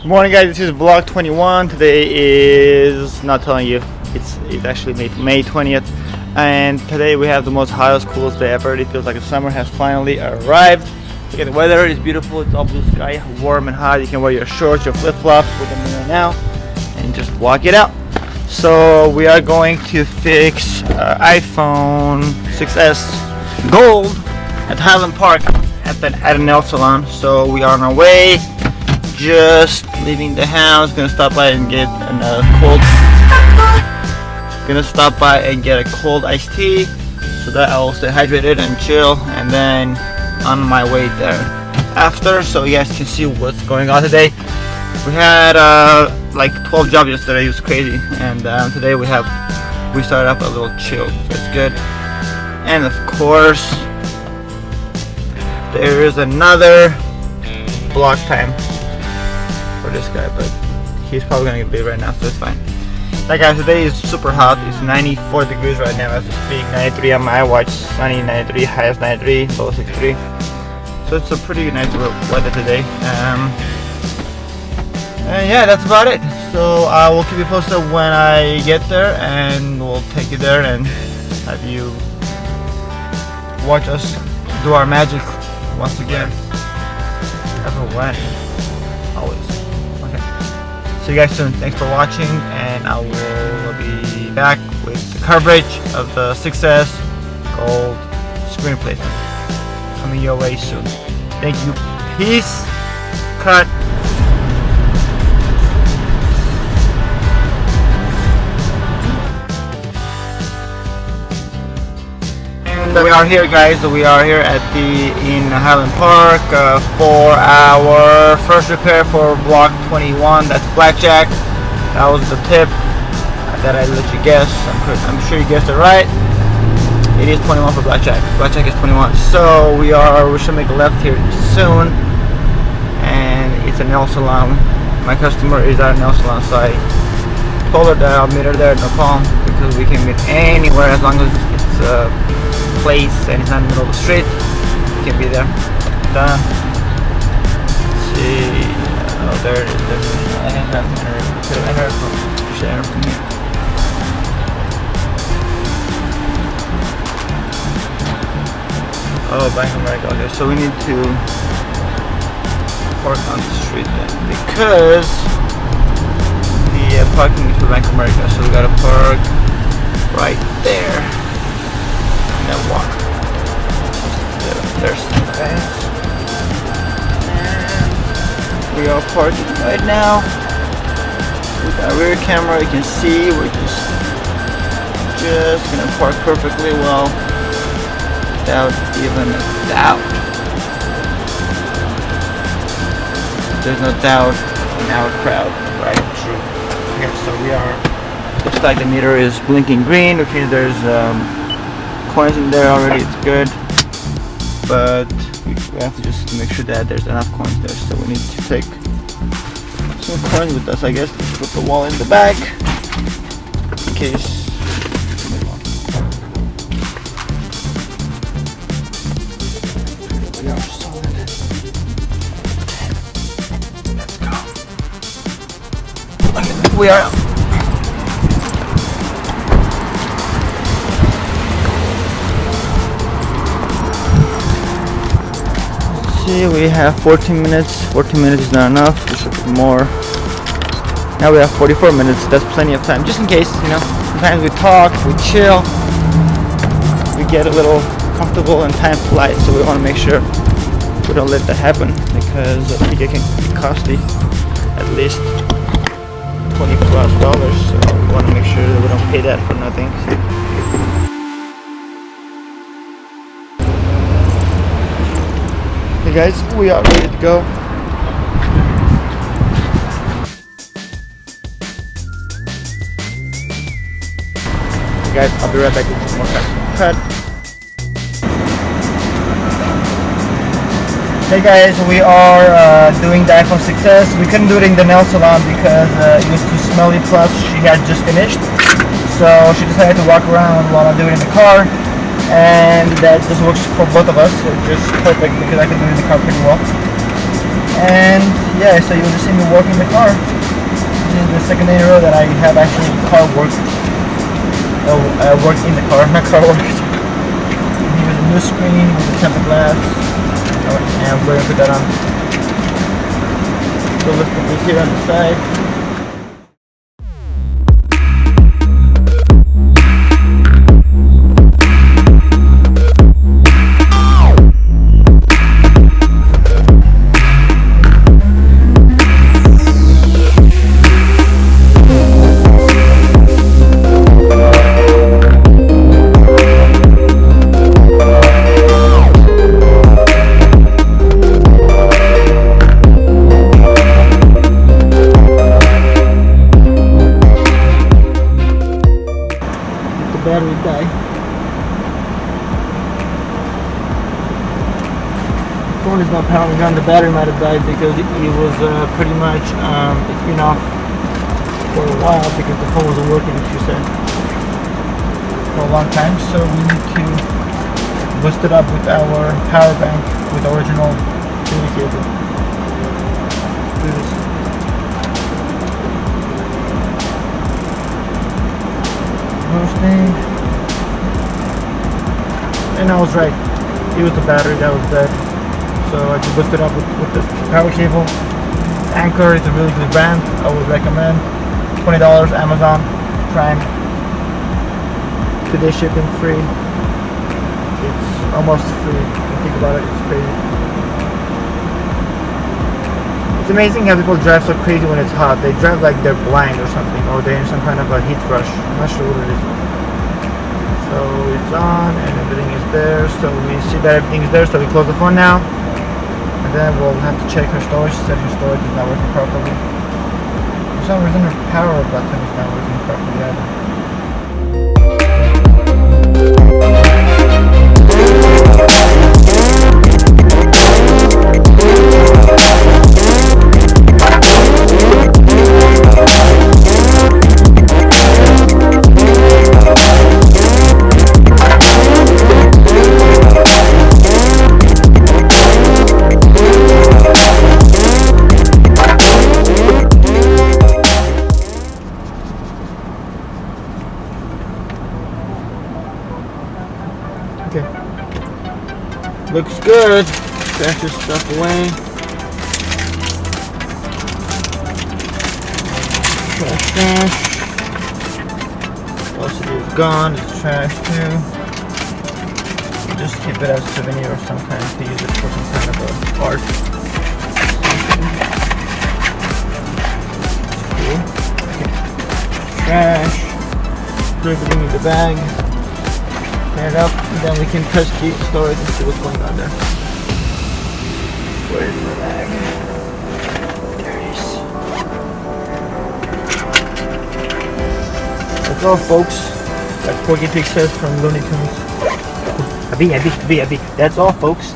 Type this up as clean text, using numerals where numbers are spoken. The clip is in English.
Good morning, guys. This is vlog 21. Today is, not telling you, it's actually May 20th, and today we have the most hottest, coolest day ever. It feels like the summer has finally arrived. Look at the weather, it's beautiful, it's all blue sky, warm and hot. You can wear your shorts, your flip-flops with them right now and just walk it out. So we are going to fix iPhone 6s Gold at Highland Park at a nail salon. So we are on our way, just leaving the house. Gonna stop by and get a cold iced tea so that I'll stay hydrated and chill, and then on my way there after, so you guys can see what's going on today. We had like 12 jobs yesterday. It was crazy, and today we started up a little chill, so it's good. And of course there is another block time for this guy, but he's probably gonna get big right now, so it's fine. That guy, today is super hot. It's 94 degrees right now as we speak. 93 on my watch, sunny 93, highest 93, low 63. So it's a pretty nice weather today. And yeah, that's about it. So I will keep you posted when I get there, and we'll take you there and have you watch us do our magic once again. Ever when? Always. Okay. See you guys soon. Thanks for watching, and I will be back with the coverage of the 6S Gold screen replacement coming your way soon. Thank you. Peace. Cut. We are here, guys. We are here in Highland Park for our first repair for block 21. That's blackjack. That was the tip that I let you guess. I'm sure you guessed it right. It is 21 for blackjack. Blackjack is 21. So we should make a left here soon, and it's a nail salon. My customer is at a nail salon, so I told her that I'll meet her there, no problem, because we can meet anywhere as long as it's place and it's not in the middle of the street. You can be there. Done. Let's see. Oh, there it is. I have to enter from here. Oh, Bank of America. Okay, so we need to park on the street then, because the parking is for Bank of America. So we gotta park right there. And walk. There's some fence. And we are parking right now. With our rear camera, you can see we're just gonna park perfectly well without even a doubt. There's no doubt in our crowd, right? True. Okay, so we are. Looks like the meter is blinking green, which means there's coins in there already. It's good, but we have to just make sure that there's enough coins there, so we need to take some coins with us, I guess. Let's put the wallet in the back in case. We are solid. Let's go. We are. We have 14 minutes. 14 minutes is not enough. There should be more. Now we have 44 minutes. That's plenty of time, just in case, you know. Sometimes we talk, we chill, we get a little comfortable, and time flies. So we want to make sure we don't let that happen, because I think it can be costly, at least $20+. So we want to make sure that we don't pay that for nothing. Hey guys, we are ready to go. Hey guys, I'll be right back with some more cut. Hey guys, we are doing the iPhone 6s. We couldn't do it in the nail salon because it was too smelly, plus she had just finished. So she decided to walk around while I do it in the car. And that just works for both of us. It's just perfect because I can do it in the car pretty well. And yeah, so you'll just see me working the car. This is the second day in a row that I have actually car work. I work in the car, my car works. Here's a new screen with the tempered glass. And we're gonna put that on. So let's put this here on the side. Battery died. The phone is not powering on. The battery might have died because it was pretty much it's been off for a while because the phone wasn't working, she said, for a long time. So we need to boost it up with our power bank with the original cable. Let's do this. Roasting. And I was right, it was the battery that was dead, so I just boosted up with this power cable. Anchor is a really good brand, I would recommend. $20 Amazon Prime, 2-day shipping free. It's almost free. If you think about it, it's crazy. It's amazing how people drive so crazy when it's hot. They drive like they're blind or something, or they're in some kind of a heat rush. I'm not sure what it is. So it's on and everything is there. So we see that everything is there. So we close the phone now. And then we'll have to check her storage. She said her storage is not working properly. For some reason her power button is not working properly either. Okay. Looks good. Trash this stuff away. Trash. Most of it is gone. It's trash too. We'll just keep it as a souvenir of some kind to use it for some kind of art. Cool. Okay. Trash. Throw everything in the bag. Tear it up, and then we can touch the storage and see what's going on there. Where is my bag? There it is. That's all, folks. Like Porky Pig says from Looney Tunes. Abi. That's all, folks.